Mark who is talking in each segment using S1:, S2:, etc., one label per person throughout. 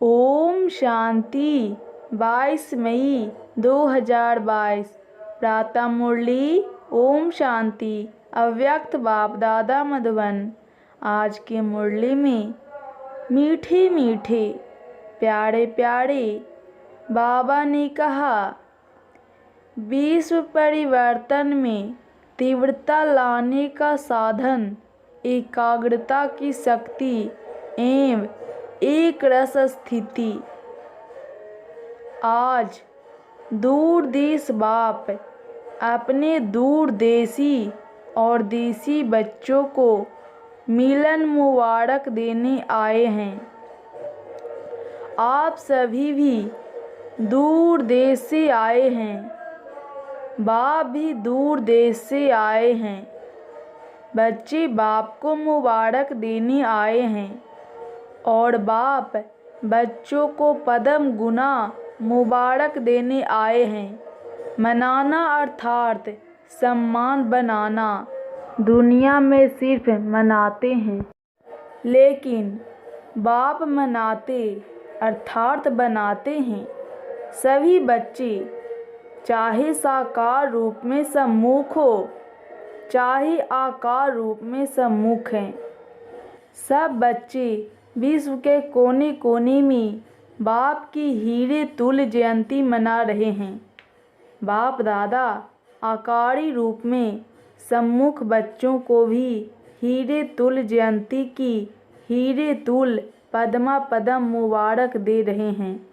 S1: ओम शांति। 22 मई 2022 प्रातः मुरली। ओम शांति। अव्यक्त बाप दादा मधुबन। आज के मुरली में मीठे मीठे प्यारे प्यारे बाबा ने कहा, विश्व परिवर्तन में तीव्रता लाने का साधन एकाग्रता की शक्ति एवं एक रस स्थिति। आज दूर देश बाप अपने दूर देशी और देसी बच्चों को मिलन मुबारक देने आए हैं। आप सभी भी दूर देश से आए हैं, बाप भी दूर देश से आए हैं। बच्चे बाप को मुबारक देने आए हैं और बाप बच्चों को पद्म गुना मुबारक देने आए हैं। मनाना अर्थात सम्मान बनाना दुनिया में सिर्फ मनाते हैं, लेकिन बाप मनाते अर्थात बनाते हैं। सभी बच्चे चाहे साकार रूप में सम्मुख हो, चाहे आकार रूप में सम्मुख हैं, सब बच्चे विश्व के कोने कोने में बाप की हीरे तुल्य जयंती मना रहे हैं। बाप दादा आकारी रूप में सम्मुख बच्चों को भी हीरे तुल्य जयंती की हीरे तुल्य पद्मा पद्म मुबारक दे रहे हैं।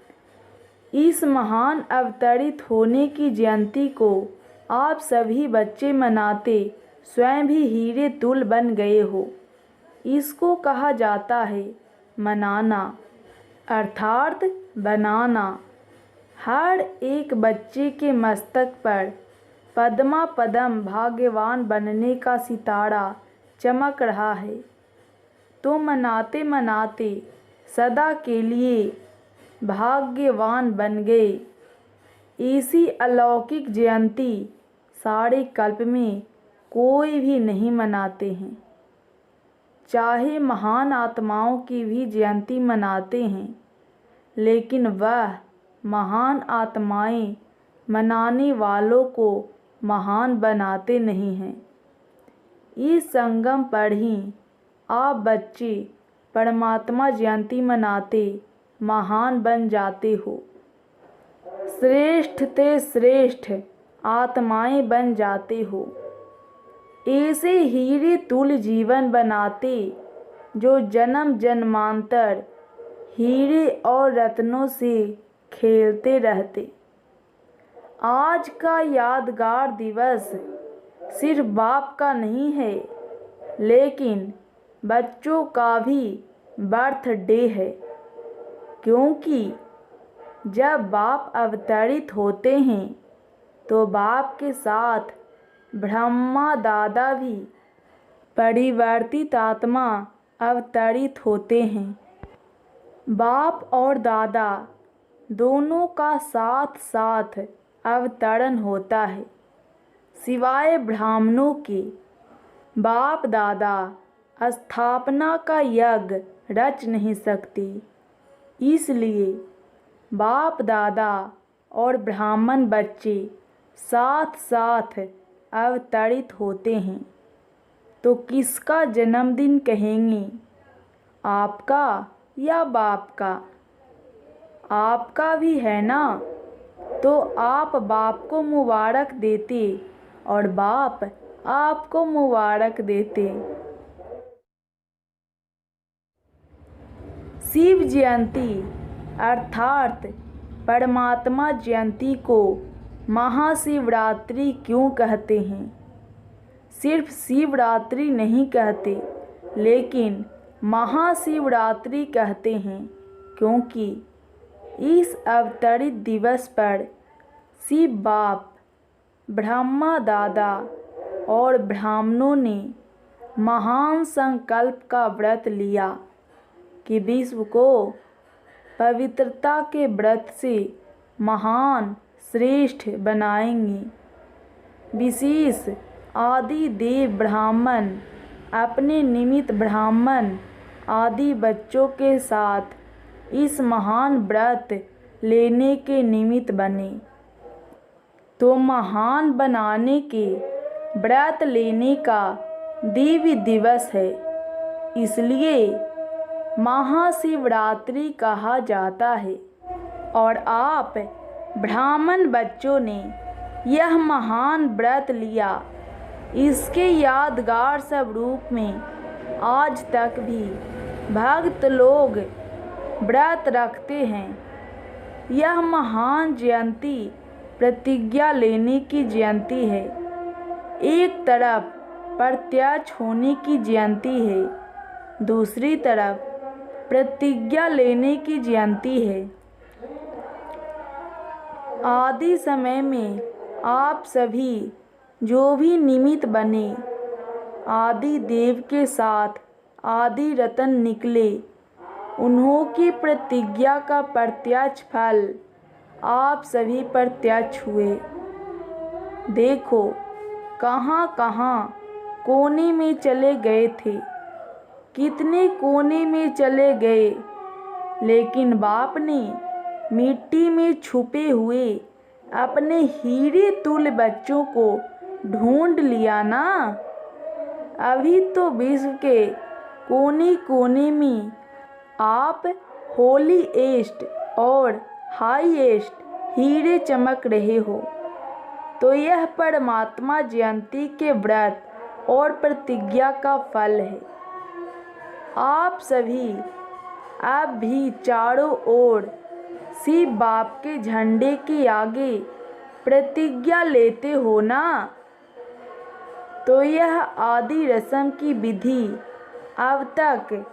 S1: इस महान अवतरित होने की जयंती को आप सभी बच्चे मनाते स्वयं भी हीरे तुल्य बन गए हो। इसको कहा जाता है मनाना अर्थात बनाना। हर एक बच्चे के मस्तक पर पद्मा पद्म भाग्यवान बनने का सितारा चमक रहा है। तो मनाते मनाते सदा के लिए भाग्यवान बन गए। ऐसी अलौकिक जयंती सारे कल्प में कोई भी नहीं मनाते हैं। चाहे महान आत्माओं की भी जयंती मनाते हैं, लेकिन वह महान आत्माएं मनाने वालों को महान बनाते नहीं हैं। इस संगम पर ही आप बच्चे परमात्मा जयंती मनाते महान बन जाते हो। श्रेष्ठ ते श्रेष्ठ आत्माएं बन जाते हो। ऐसे हीरे तुल्य जीवन बनाते जो जन्म जन्मांतर हीरे और रत्नों से खेलते रहते। आज का यादगार दिवस सिर्फ बाप का नहीं है, लेकिन बच्चों का भी बर्थडे है। क्योंकि जब बाप अवतरित होते हैं तो बाप के साथ ब्रह्मा दादा भी परिवर्तित आत्मा अवतरित होते हैं। बाप और दादा दोनों का साथ साथ अवतरण होता है। सिवाय ब्राह्मणों के बाप दादा स्थापना का यज्ञ रच नहीं सकते। इसलिए बाप दादा और ब्राह्मण बच्चे साथ साथ अवतरित होते हैं। तो किसका जन्मदिन कहेंगे, आपका या बाप का? आपका भी है ना, तो आप बाप को मुबारक देते और बाप आपको मुबारक देते। शिव जयंती अर्थात परमात्मा जयंती को महाशिवरात्रि क्यों कहते हैं? सिर्फ शिवरात्रि नहीं कहते, लेकिन महाशिवरात्रि कहते हैं, क्योंकि इस अवतरित दिवस पर शिव बाप, ब्रह्मा दादा और ब्राह्मणों ने महान संकल्प का व्रत लिया कि विश्व को पवित्रता के व्रत से महान श्रेष्ठ बनाएंगे। विशेष आदि देव ब्राह्मण अपने निमित्त ब्राह्मण आदि बच्चों के साथ इस महान व्रत लेने के निमित्त बने। तो महान बनाने के व्रत लेने का दिव्य दिवस है, इसलिए महाशिवरात्रि कहा जाता है। और आप ब्राह्मण बच्चों ने यह महान व्रत लिया, इसके यादगार स्वरूप में आज तक भी भक्त लोग व्रत रखते हैं। यह महान जयंती प्रतिज्ञा लेने की जयंती है, एक तरफ प्रत्यक्ष होने की जयंती है, दूसरी तरफ प्रतिज्ञा लेने की जयंती है। आदि समय में आप सभी जो भी निमित्त बने, आदि देव के साथ आदि रतन निकले, उन्हों की प्रतिज्ञा का प्रत्यक्ष फल आप सभी प्रत्यक्ष हुए। देखो कहाँ कहाँ कोने में चले गए थे, कितने कोने में चले गए, लेकिन बाप ने मिट्टी में छुपे हुए अपने हीरे तुल्य बच्चों को ढूंढ लिया ना। अभी तो विश्व के कोने कोने में आप होलीएस्ट और हाईएस्ट हीरे चमक रहे हो। तो यह परमात्मा जयंती के व्रत और प्रतिज्ञा का फल है। आप सभी अब भी चारों ओर शिव बाप के झंडे के आगे प्रतिज्ञा लेते हो ना। तो यह आदि रस्म की विधि अब तक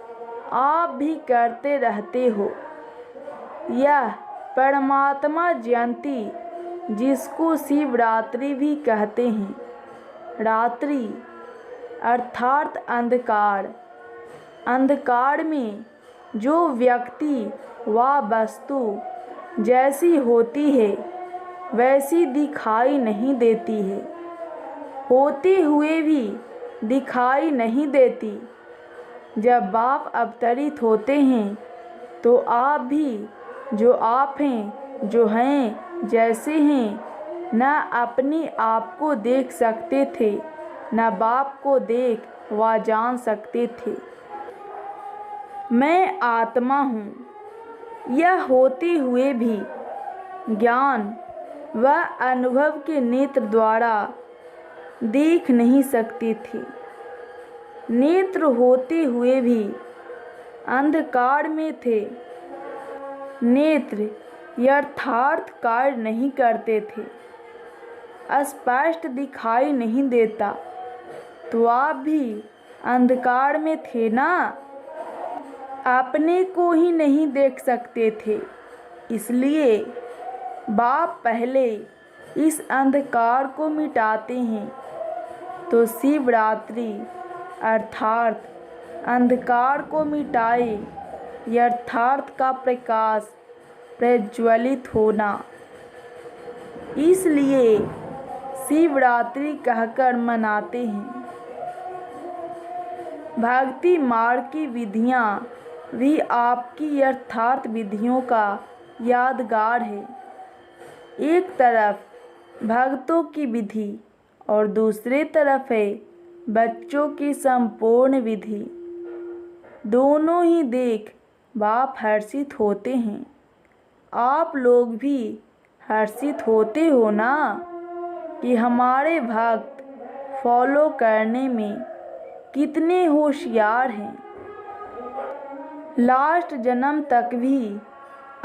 S1: आप भी करते रहते हो। यह परमात्मा जयंती, जिसको शिवरात्रि भी कहते हैं, रात्रि अर्थात अंधकार, अंधकार में जो व्यक्ति व वस्तु जैसी होती है वैसी दिखाई नहीं देती है, होते हुए भी दिखाई नहीं देती। जब बाप अवतरित होते हैं तो आप भी जो आप हैं, जो हैं, जैसे हैं, न अपने आप को देख सकते थे, न बाप को देख व जान सकते थे। मैं आत्मा हूँ, यह होते हुए भी ज्ञान व अनुभव के नेत्र द्वारा देख नहीं सकते थे। नेत्र होते हुए भी अंधकार में थे। नेत्र यथार्थ कार्य नहीं करते थे, स्पष्ट दिखाई नहीं देता। तो आप भी अंधकार में थे ना, अपने को ही नहीं देख सकते थे। इसलिए बाप पहले इस अंधकार को मिटाते हैं। तो शिवरात्रि अर्थात अंधकार को मिटाए यथार्थ का प्रकाश प्रज्वलित होना, इसलिए शिवरात्रि कहकर मनाते हैं। भक्ति मार्ग की विधियाँ भी आपकी यथार्थ विधियों का यादगार है। एक तरफ भक्तों की विधि और दूसरे तरफ है बच्चों की संपूर्ण विधि। दोनों ही देख बाप हर्षित होते हैं। आप लोग भी हर्षित होते हो ना कि हमारे भक्त फॉलो करने में कितने होशियार हैं। लास्ट जन्म तक भी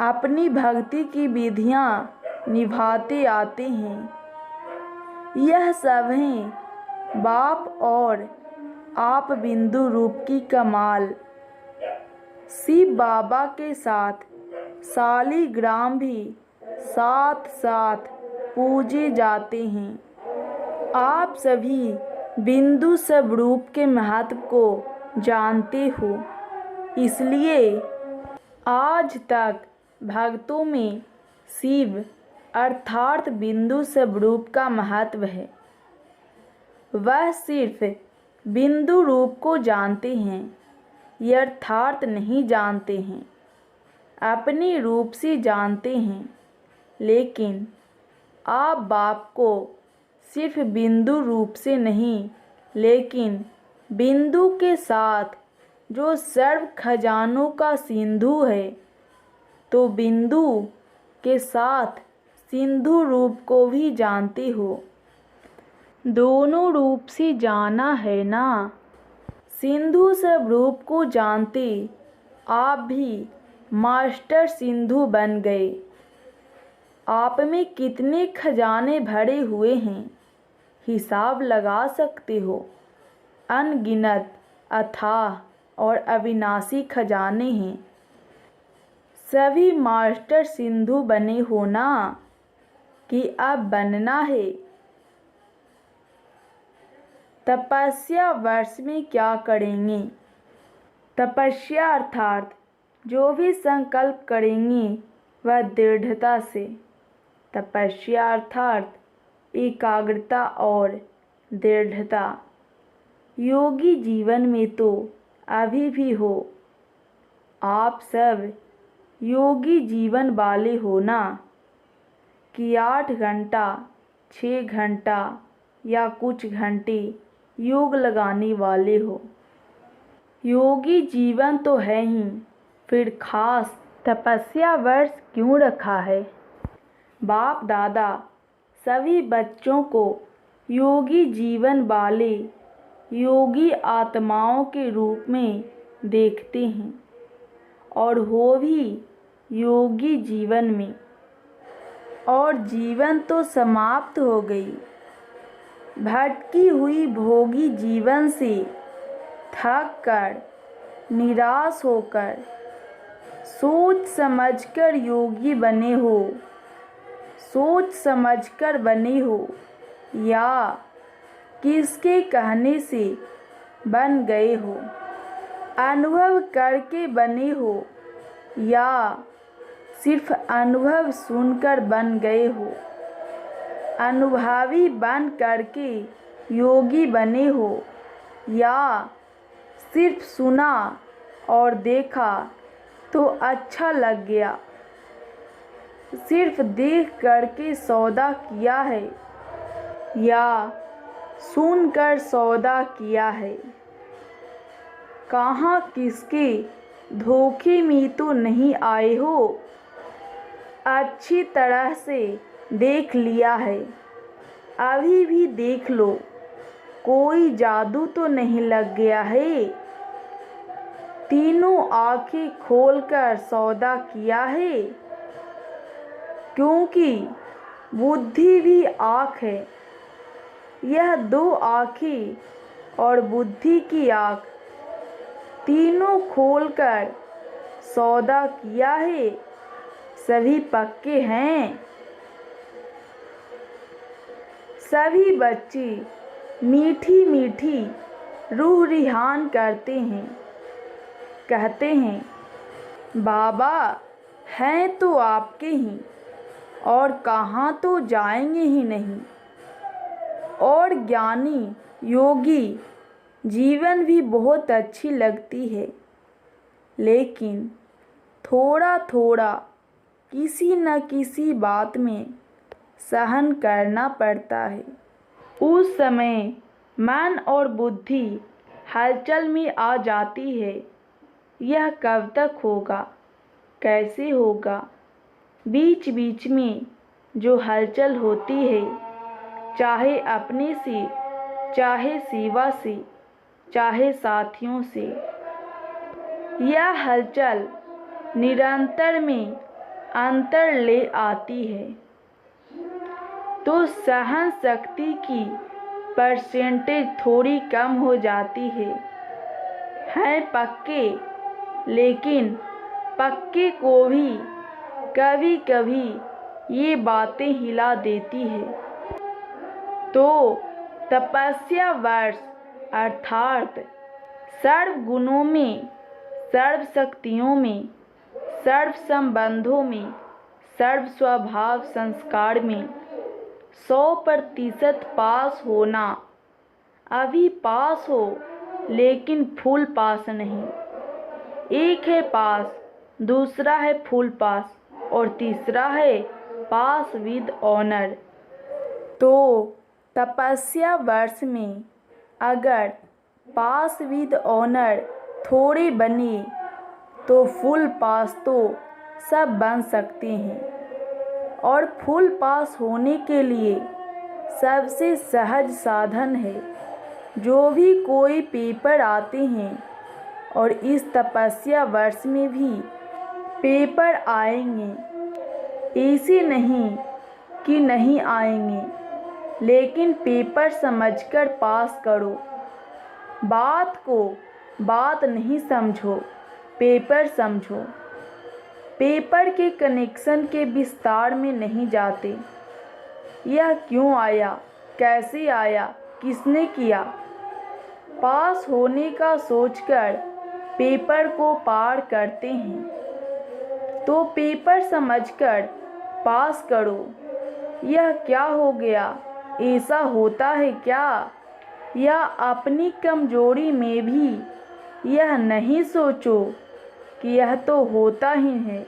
S1: अपनी भक्ति की विधियाँ निभाते आते हैं। यह सब हैं बाप और आप बिंदु रूप की कमाल। शिव बाबा के साथ शालिग्राम भी साथ साथ पूजे जाते हैं। आप सभी बिंदु स्वरूप के महत्व को जानते हो, इसलिए आज तक भक्तों में शिव अर्थात बिंदु स्वरूप का महत्व है। वह सिर्फ बिंदु रूप को जानते हैं, यथार्थ नहीं जानते हैं। अपने रूप से जानते हैं, लेकिन आप बाप को सिर्फ बिंदु रूप से नहीं, लेकिन बिंदु के साथ जो सर्व खजानों का सिंधु है, तो बिंदु के साथ सिंधु रूप को भी जानते हो। दोनों रूप से जाना है ना। सिंधु सब रूप को जानते आप भी मास्टर सिंधु बन गए। आप में कितने खजाने भरे हुए हैं, हिसाब लगा सकते हो। अनगिनत, अथाह और अविनाशी खजाने हैं। सभी मास्टर सिंधु बने हो ना, कि अब बनना है। तपस्या वर्ष में क्या करेंगे? तपस्या अर्थात जो भी संकल्प करेंगे वह दृढ़ता से। तपस्या अर्थात एकाग्रता और दृढ़ता। योगी जीवन में तो अभी भी हो। आप सब योगी जीवन वाले हो ना, कि 8 घंटा 6 घंटा या कुछ घंटे योग लगाने वाले हो। योगी जीवन तो है ही, फिर खास तपस्या वर्ष क्यों रखा है? बाप दादा सभी बच्चों को योगी जीवन वाले योगी आत्माओं के रूप में देखते हैं और हो भी योगी जीवन में। और जीवन तो समाप्त हो गई। भटकी हुई भोगी जीवन से थक कर, निराश होकर सोच समझकर योगी बने हो। सोच समझकर बने हो या किसके कहने से बन गए हो? अनुभव करके बने हो या सिर्फ अनुभव सुनकर बन गए हो? अनुभवी बन करके योगी बने हो या सिर्फ सुना और देखा तो अच्छा लग गया? सिर्फ देख करके सौदा किया है या सुनकर सौदा किया है? कहाँ किसके धोखे में तो नहीं आए हो? अच्छी तरह से देख लिया है, अभी भी देख लो। कोई जादू तो नहीं लग गया है? तीनों आँखें खोलकर सौदा किया है, क्योंकि बुद्धि भी आँख है। यह 2 आँखें और बुद्धि की आँख तीनों खोलकर सौदा किया है। सभी पक्के हैं। सभी बच्चे मीठी मीठी रूह रिहान करते हैं, कहते हैं बाबा हैं तो आपके ही, और कहाँ तो जाएंगे ही नहीं। और ज्ञानी योगी जीवन भी बहुत अच्छी लगती है, लेकिन थोड़ा थोड़ा किसी न किसी बात में सहन करना पड़ता है। उस समय मन और बुद्धि हलचल में आ जाती है। यह कब तक होगा, कैसे होगा? बीच बीच में जो हलचल होती है, चाहे अपने से, चाहे सेवा से, चाहे साथियों से, यह हलचल निरंतर में अंतर ले आती है। तो सहन शक्ति की परसेंटेज थोड़ी कम हो जाती है। हैं पक्के, लेकिन पक्के को भी कभी कभी ये बातें हिला देती है। तो तपस्या वर्ष अर्थात सर्व गुणों में, सर्व शक्तियों में, सर्व संबंधों में, सर्व स्वभाव संस्कार में 100% पास होना। अभी पास हो, लेकिन फुल पास नहीं। एक है पास, दूसरा है फुल पास और तीसरा है पास विद ऑनर। तो तपस्या वर्ष में अगर पास विद ऑनर थोड़े बने तो फुल पास तो सब बन सकते हैं। और फुल पास होने के लिए सबसे सहज साधन है, जो भी कोई पेपर आते हैं और इस तपस्या वर्ष में भी पेपर आएंगे, ऐसे नहीं कि नहीं आएंगे, लेकिन पेपर समझकर पास करो। बात को बात नहीं समझो, पेपर समझो। पेपर के कनेक्शन के विस्तार में नहीं जाते। यह क्यों आया, कैसे आया, किसने किया। पास होने का सोचकर पेपर को पार करते हैं। तो पेपर समझकर पास करो। यह क्या हो गया, ऐसा होता है क्या? या अपनी कमजोरी में भी यह नहीं सोचो कि यह तो होता ही है।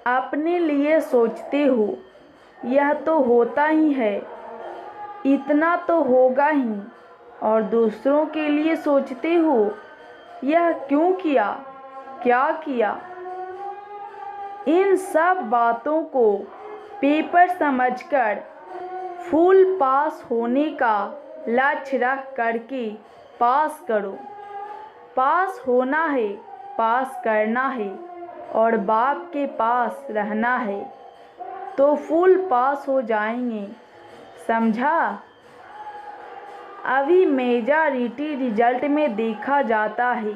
S1: अपने लिए सोचते हो, यह तो होता ही है, इतना तो होगा ही, और दूसरों के लिए सोचते हो, यह क्यों किया, क्या किया। इन सब बातों को पेपर समझकर फुल पास होने का लक्ष्य रख करके पास करो। पास होना है, पास करना है और बाप के पास रहना है, तो फुल पास हो जाएंगे। समझा? अभी मेजॉरिटी रिजल्ट में देखा जाता है,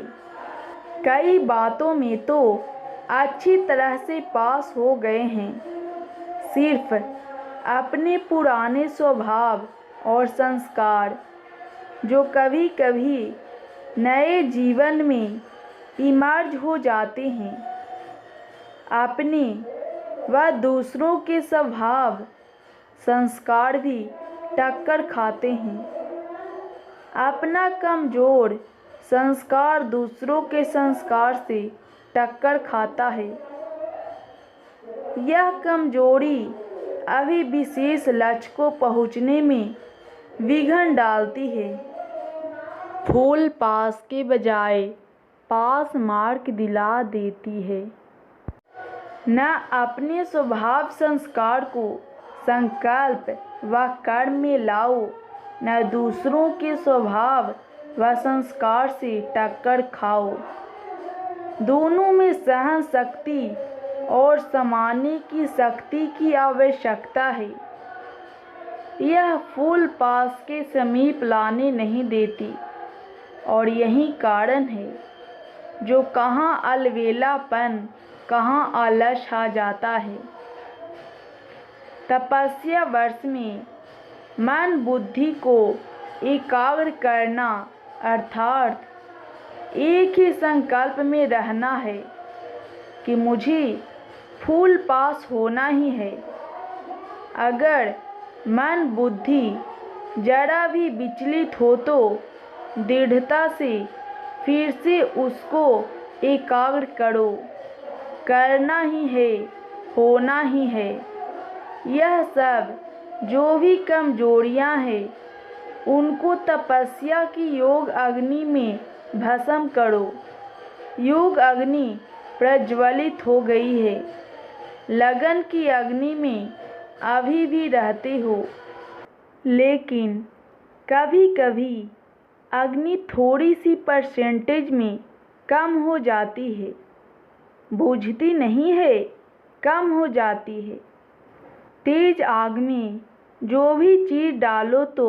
S1: कई बातों में तो अच्छी तरह से पास हो गए हैं, सिर्फ अपने पुराने स्वभाव और संस्कार जो कभी कभी नए जीवन में इमर्ज हो जाते हैं, अपने व दूसरों के स्वभाव संस्कार भी टक्कर खाते हैं। अपना कमजोर संस्कार दूसरों के संस्कार से टक्कर खाता है। यह कमजोरी अभी विशेष लक्ष्य को पहुंचने में विघ्न डालती है। फुल पास के बजाय पास मार्क दिला देती है। न अपने स्वभाव संस्कार को संकल्प व कर्म में लाओ, न दूसरों के स्वभाव व संस्कार से टक्कर खाओ। दोनों में सहन शक्ति और समाने की शक्ति की आवश्यकता है। यह फुल पास के समीप लाने नहीं देती, और यही कारण है जो कहाँ अलवेलापन, कहाँ आलस आ जाता है। तपस्या वर्ष में मन बुद्धि को एकाग्र करना अर्थात एक ही संकल्प में रहना है कि मुझे फुल पास होना ही है। अगर मन बुद्धि जरा भी विचलित हो तो दृढ़ता से फिर से उसको एकाग्र करो। करना ही है, होना ही है। यह सब जो भी कमजोरियां हैं, उनको तपस्या की योग अग्नि में भस्म करो। योग अग्नि प्रज्वलित हो गई है। लगन की अग्नि में अभी भी रहते हो, लेकिन कभी कभी अग्नि थोड़ी सी परसेंटेज में कम हो जाती है। बुझती नहीं है, कम हो जाती है। तेज आग में जो भी चीज़ डालो तो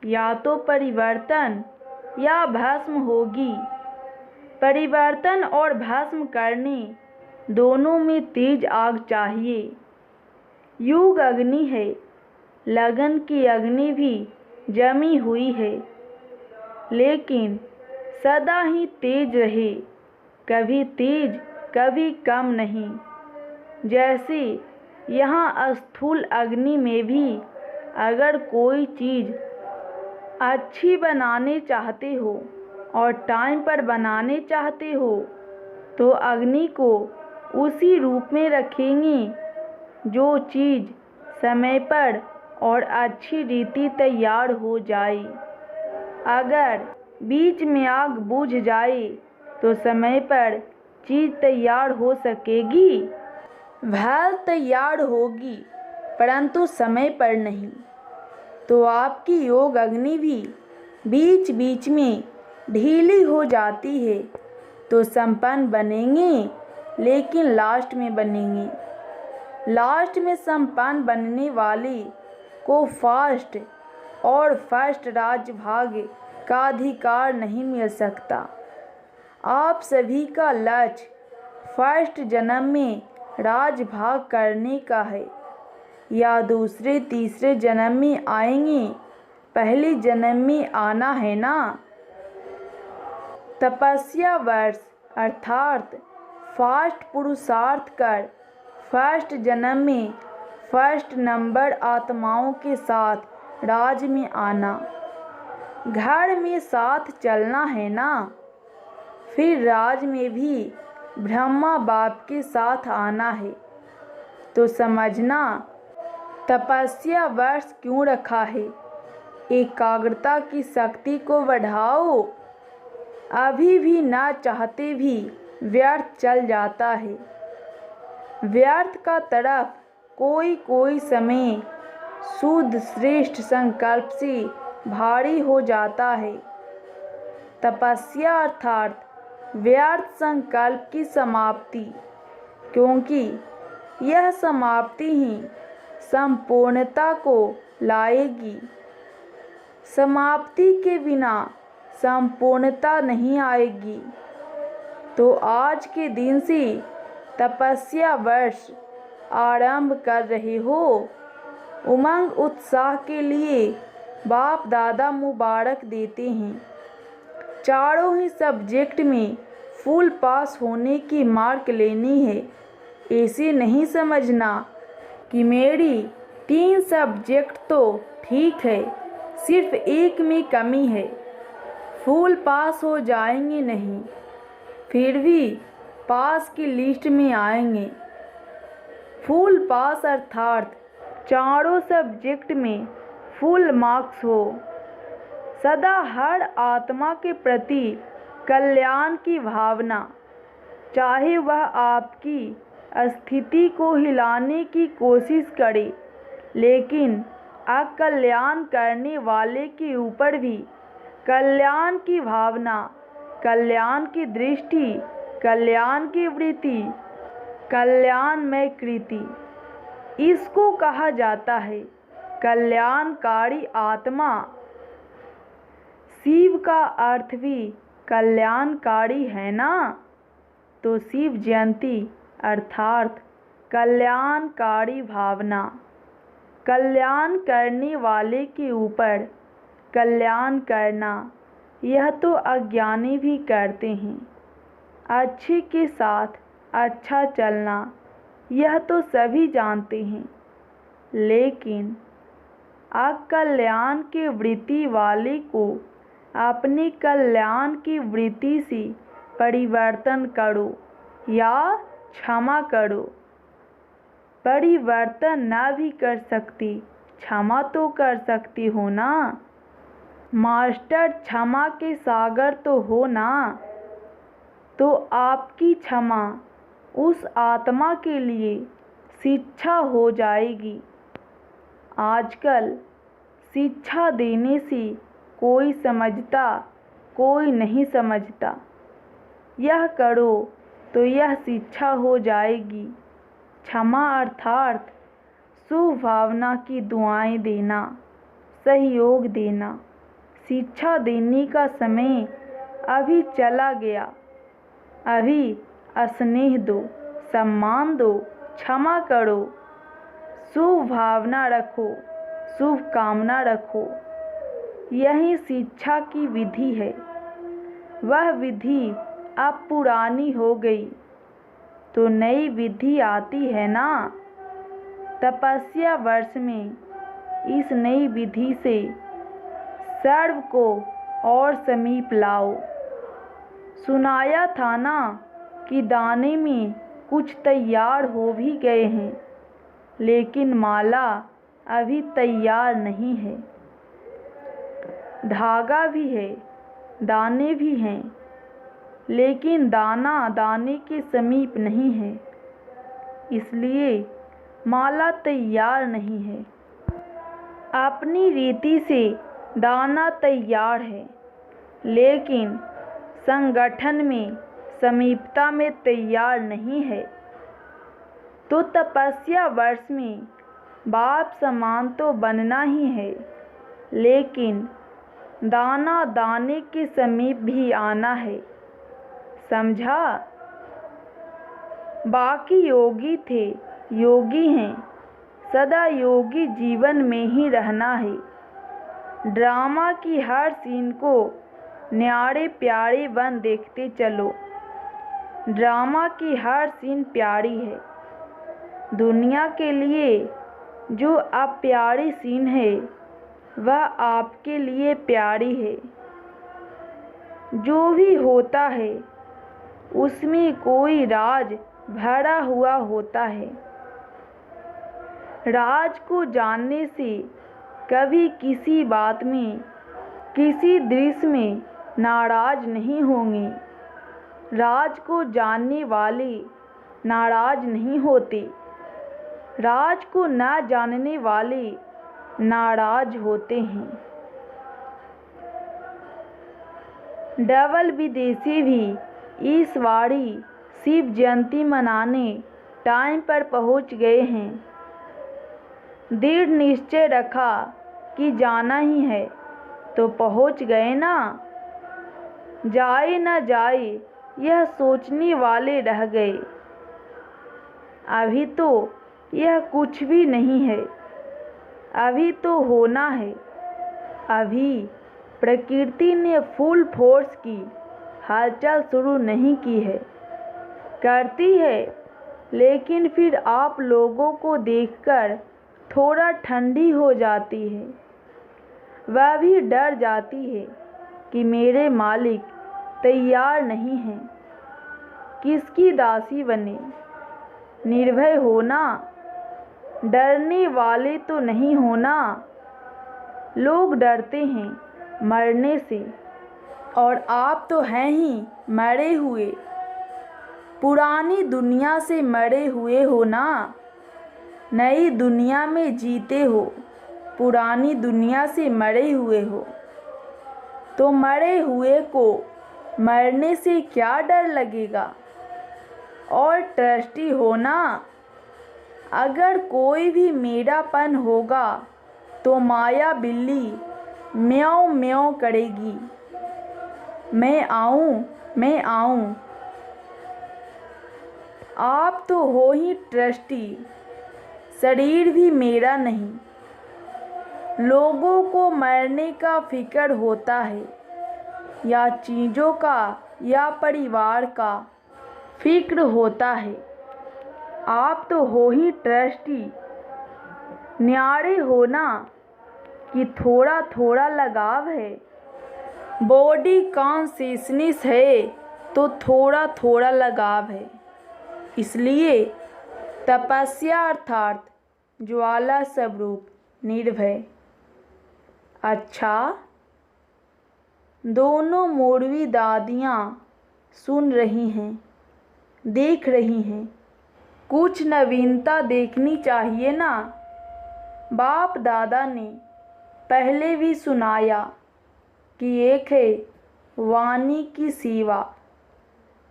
S1: या तो परिवर्तन या भस्म होगी। परिवर्तन और भस्म करने दोनों में तेज आग चाहिए। योग अग्नि है, लगन की अग्नि भी जमी हुई है, लेकिन सदा ही तेज रहे, कभी तेज कभी कम नहीं। जैसे यहाँ स्थूल अग्नि में भी अगर कोई चीज़ अच्छी बनाने चाहते हो और टाइम पर बनाने चाहते हो तो अग्नि को उसी रूप में रखेंगे जो चीज़ समय पर और अच्छी रीति तैयार हो जाए। अगर बीच में आग बुझ जाए तो समय पर चीज़ तैयार हो सकेगी? वह तैयार होगी, परंतु समय पर नहीं। तो आपकी योग अग्नि भी बीच बीच में ढीली हो जाती है तो संपन्न बनेंगे, लेकिन लास्ट में बनेंगे। लास्ट में संपन्न बनने वाले को फास्ट और फर्स्ट राजभाग का अधिकार नहीं मिल सकता। आप सभी का लक्ष्य फर्स्ट जन्म में राजभाग करने का है या दूसरे तीसरे जन्म में आएंगे? पहले जन्म में आना है ना। तपस्या वर्ष अर्थात फास्ट पुरुषार्थ कर फर्स्ट जन्म में फर्स्ट नंबर आत्माओं के साथ राज में आना। घर में साथ चलना है ना। फिर राज में भी ब्रह्मा बाप के साथ आना है। तो समझना तपस्या वर्ष क्यों रखा है। एकाग्रता की शक्ति को बढ़ाओ। अभी भी ना चाहते भी व्यर्थ चल जाता है। व्यर्थ का तरफ कोई कोई समय शुद्ध श्रेष्ठ संकल्प से भारी हो जाता है। तपस्या अर्थात व्यर्थ संकल्प की समाप्ति, क्योंकि यह समाप्ति ही संपूर्णता को लाएगी। समाप्ति के बिना संपूर्णता नहीं आएगी। तो आज के दिन से तपस्या वर्ष आरंभ कर रहे हो। उमंग उत्साह के लिए बाप दादा मुबारक देते हैं। चारों ही सब्जेक्ट में फुल पास होने की मार्क लेनी है। ऐसे नहीं समझना कि मेरी 3 सब्जेक्ट तो ठीक है, सिर्फ एक में कमी है, फुल पास हो जाएंगे नहीं, फिर भी पास की लिस्ट में आएंगे। फुल पास अर्थात चारों सब्जेक्ट में फुल मार्क्स हो। सदा हर आत्मा के प्रति कल्याण की भावना, चाहे वह आपकी स्थिति को हिलाने की कोशिश करे, लेकिन अकल्याण करने वाले के ऊपर भी कल्याण की भावना, कल्याण की दृष्टि, कल्याण की वृत्ति, कल्याणमय कृति, इसको कहा जाता है कल्याणकारी आत्मा। शिव का अर्थ भी कल्याणकारी है ना। तो शिव जयंती अर्थात कल्याणकारी भावना, कल्याण करने वाले के ऊपर कल्याण करना, यह तो अज्ञानी भी करते हैं। अच्छे के साथ अच्छा चलना, यह तो सभी जानते हैं, लेकिन अकल्याण की वृत्ति वाले को अपने कल्याण की वृत्ति से परिवर्तन करो या क्षमा करो। परिवर्तन ना भी कर सकती, क्षमा तो कर सकती हो ना। मास्टर क्षमा के सागर तो हो ना। तो आपकी क्षमा उस आत्मा के लिए शिक्षा हो जाएगी। आजकल शिक्षा देने से कोई समझता, कोई नहीं समझता। यह करो तो यह शिक्षा हो जाएगी। क्षमा अर्थात शुभ भावना की दुआएं देना, सहयोग देना। शिक्षा देने का समय अभी चला गया। अभी स्नेह दो, सम्मान दो, क्षमा करो, शुभ भावना रखो, शुभ कामना रखो। यही शिक्षा की विधि है। वह विधि अब पुरानी हो गई तो नई विधि आती है ना। तपस्या वर्ष में इस नई विधि से सर्व को और समीप लाओ। सुनाया था ना कि दाने में कुछ तैयार हो भी गए हैं, लेकिन माला अभी तैयार नहीं है। धागा भी है, दाने भी हैं, लेकिन दाना दाने के समीप नहीं है, इसलिए माला तैयार नहीं है। अपनी रीति से दाना तैयार है, लेकिन संगठन में समीपता में तैयार नहीं है। तो तपस्या वर्ष में बाप समान तो बनना ही है, लेकिन दाना दाने के समीप भी आना है। समझा? बाकी योगी थे, योगी हैं, सदा योगी जीवन में ही रहना है। ड्रामा की हर सीन को न्यारे प्यारे बन देखते चलो। ड्रामा की हर सीन प्यारी है। दुनिया के लिए जो अप्यारी सीन है, वह आपके लिए प्यारी है। जो भी होता है उसमें कोई राज भरा हुआ होता है। राज को जानने से कभी किसी बात में, किसी दृश्य में नाराज नहीं होंगे। राज को जानने वाले नाराज नहीं होते। राज को न जानने वाले नाराज होते हैं। डबल विदेशी भी इस बारी शिव जयंती मनाने टाइम पर पहुंच गए हैं। दृढ़ निश्चय रखा कि जाना ही है, तो पहुंच गए ना। जाए न जाए यह सोचने वाले रह गए। अभी तो यह कुछ भी नहीं है, अभी तो होना है। अभी प्रकृति ने फुल फोर्स की हलचल शुरू नहीं की है। करती है, लेकिन फिर आप लोगों को देखकर थोड़ा ठंडी हो जाती है। वह भी डर जाती है कि मेरे मालिक तैयार नहीं हैं। किसकी दासी बने? निर्भय होना, डरने वाले तो नहीं होना। लोग डरते हैं मरने से, और आप तो हैं ही मरे हुए। पुरानी दुनिया से मरे हुए हो ना, नई दुनिया में जीते हो। पुरानी दुनिया से मरे हुए हो, तो मरे हुए को मरने से क्या डर लगेगा? और ट्रस्टी हो ना। अगर कोई भी मेरापन होगा तो माया बिल्ली म्याऊं म्याऊं करेगी, मैं आऊं, मैं आऊं। आप तो हो ही ट्रस्टी, शरीर भी मेरा नहीं। लोगों को मरने का फिक्र होता है, या चीज़ों का या परिवार का फिक्र होता है। आप तो हो ही ट्रस्टी। न्यारे हो ना कि थोड़ा थोड़ा लगाव है। बॉडी कॉन्शियसनेस है तो थोड़ा थोड़ा लगाव है। इसलिए तपस्या अर्थात ज्वाला स्वरूप निर्भय। अच्छा, दोनों मोड़वी दादियाँ सुन रही हैं, देख रही हैं। कुछ नवीनता देखनी चाहिए ना। बाप दादा ने पहले भी सुनाया कि एक है वाणी की सेवा,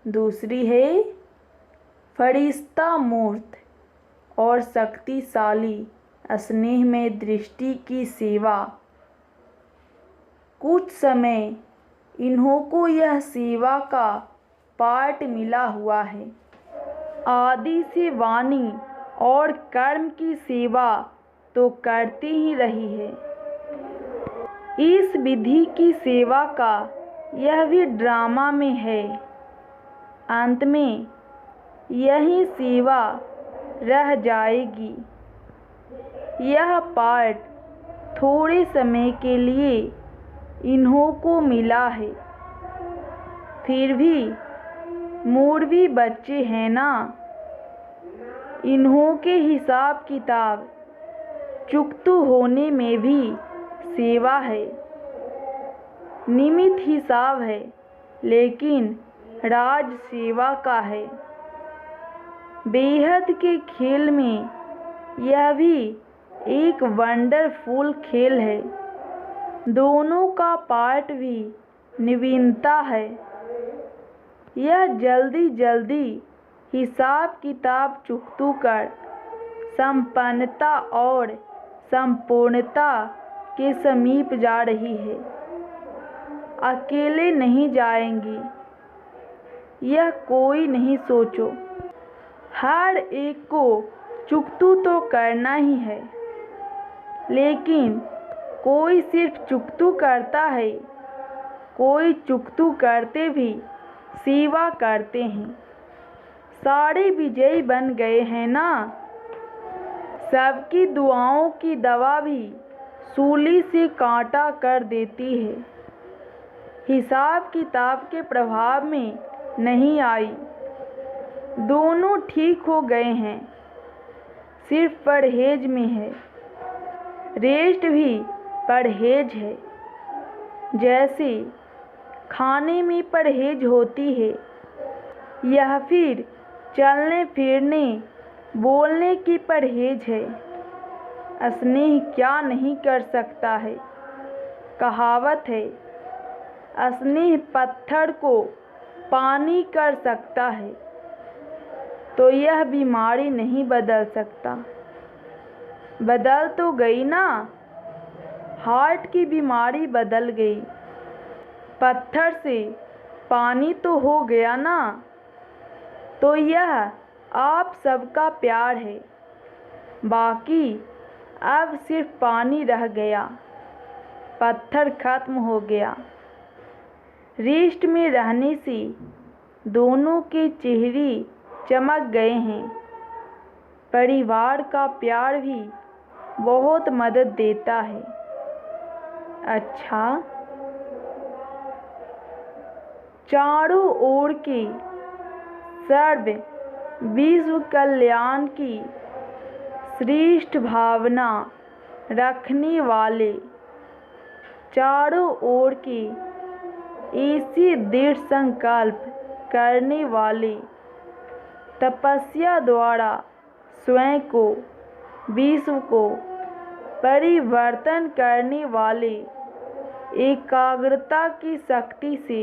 S1: दूसरी है फरिश्ता मूर्त और शक्तिशाली स्नेह में दृष्टि की सेवा। कुछ समय इन्हों को यह सेवा का पाठ मिला हुआ है। आदि से वाणी और कर्म की सेवा तो करती ही रही है। इस विधि की सेवा का यह भी ड्रामा में है। अंत में यही सेवा रह जाएगी। यह पाठ थोड़े समय के लिए इन्हों को मिला है, फिर भी मूर्वी बच्चे हैं ना, इन्हों के हिसाब किताब चुकतू होने में भी सेवा है। निमित हिसाब है लेकिन राज सेवा का है। बेहद के खेल में यह भी एक वंडरफुल खेल है। दोनों का पार्ट भी नवीनता है। यह जल्दी जल्दी हिसाब किताब चुकतू कर संपन्नता और संपूर्णता के समीप जा रही है। अकेले नहीं जाएंगी, यह कोई नहीं सोचो। हर एक को चुकतू तो करना ही है, लेकिन कोई सिर्फ चुकतू करता है, कोई चुकतू करते भी सेवा करते हैं। सारे विजयी बन गए हैं ना। सबकी दुआओं की दवा भी सूली से कांटा कर देती है। हिसाब किताब के प्रभाव में नहीं आई, दोनों ठीक हो गए हैं, सिर्फ परहेज में है। रेस्ट भी परहेज है। जैसे खाने में परहेज होती है, यह फिर चलने फिरने बोलने की परहेज है। स्नेह क्या नहीं कर सकता है। कहावत है, स्नेह पत्थर को पानी कर सकता है, तो यह बीमारी नहीं बदल सकता। बदल तो गई ना, हार्ट की बीमारी बदल गई। पत्थर से पानी तो हो गया ना। तो यह आप सबका प्यार है। बाकी अब सिर्फ पानी रह गया, पत्थर खत्म हो गया। रेस्ट में रहने से दोनों के चेहरे चमक गए हैं। परिवार का प्यार भी बहुत मदद देता है। अच्छा, चारों ओर के सर्व विश्व कल्याण की श्रेष्ठ भावना रखने वाले, चारों ओर के ऐसे दृढ़ संकल्प करने वाले, तपस्या द्वारा स्वयं को विश्व को परिवर्तन करने वाले, एकाग्रता की शक्ति से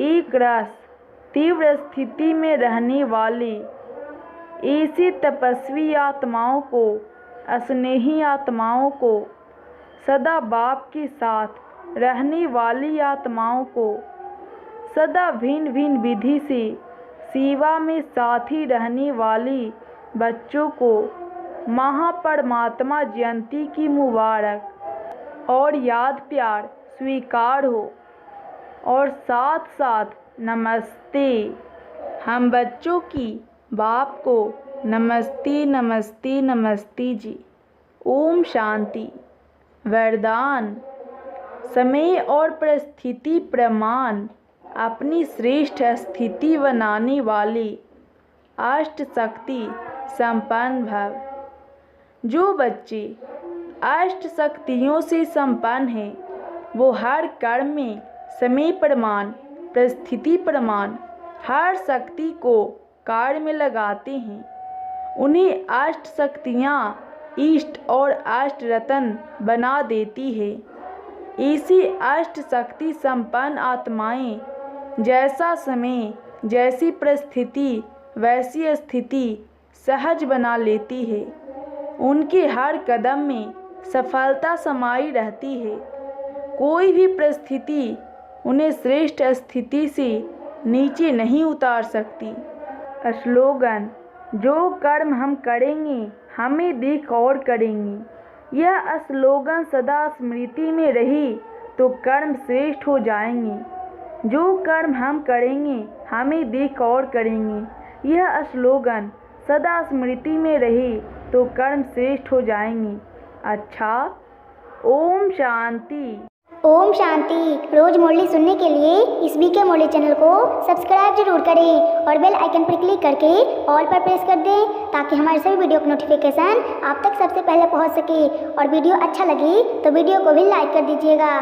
S1: एक रस तीव्र स्थिति में रहने वाले, ऐसी तपस्वी आत्माओं को, स्नेही आत्माओं को, सदा बाप के साथ रहने वाली आत्माओं को, सदा भिन्न भिन्न विधि से सेवा में साथी रहने वाली बच्चों को महापरमात्मा जयंती की मुबारक और याद प्यार स्वीकार हो। और साथ साथ नमस्ते। हम बच्चों की बाप को नमस्ते नमस्ते नमस्ते जी। ओम शांति। वरदान। समय और परिस्थिति प्रमाण अपनी श्रेष्ठ स्थिति बनाने वाले अष्ट शक्ति संपन्न भव। जो बच्चे अष्ट शक्तियों से संपन्न हैं, वो हर कर्म में समय प्रमाण, परिस्थिति प्रमाण, हर शक्ति को कार्य में लगाते हैं। उन्हें अष्ट शक्तियाँ इष्ट और अष्ट रतन बना देती है। ऐसी अष्ट शक्ति संपन्न आत्माएं जैसा समय, जैसी परिस्थिति, वैसी स्थिति सहज बना लेती है। उनके हर कदम में सफलता समाई रहती है। कोई भी परिस्थिति उन्हें श्रेष्ठ स्थिति से नीचे नहीं उतार सकती। स्लोगन। जो कर्म हम करेंगे हमें देख और करेंगे। यह स्लोगन सदा स्मृति में रही तो कर्म श्रेष्ठ हो जाएंगे। जो कर्म हम करेंगे हमें देख और करेंगे। यह स्लोगन सदा स्मृति में रहे तो कर्म श्रेष्ठ हो जाएंगे। अच्छा, ओम शांति।
S2: ओम शांति। रोज मुरली सुनने के लिए इस बीके मुरली चैनल को सब्सक्राइब जरूर करें और बेल आइकन पर क्लिक करके ऑल पर प्रेस कर दें ताकि हमारे सभी वीडियो का नोटिफिकेशन आप तक सबसे पहले पहुंच सके। और वीडियो अच्छा लगे तो वीडियो को भी लाइक कर दीजिएगा।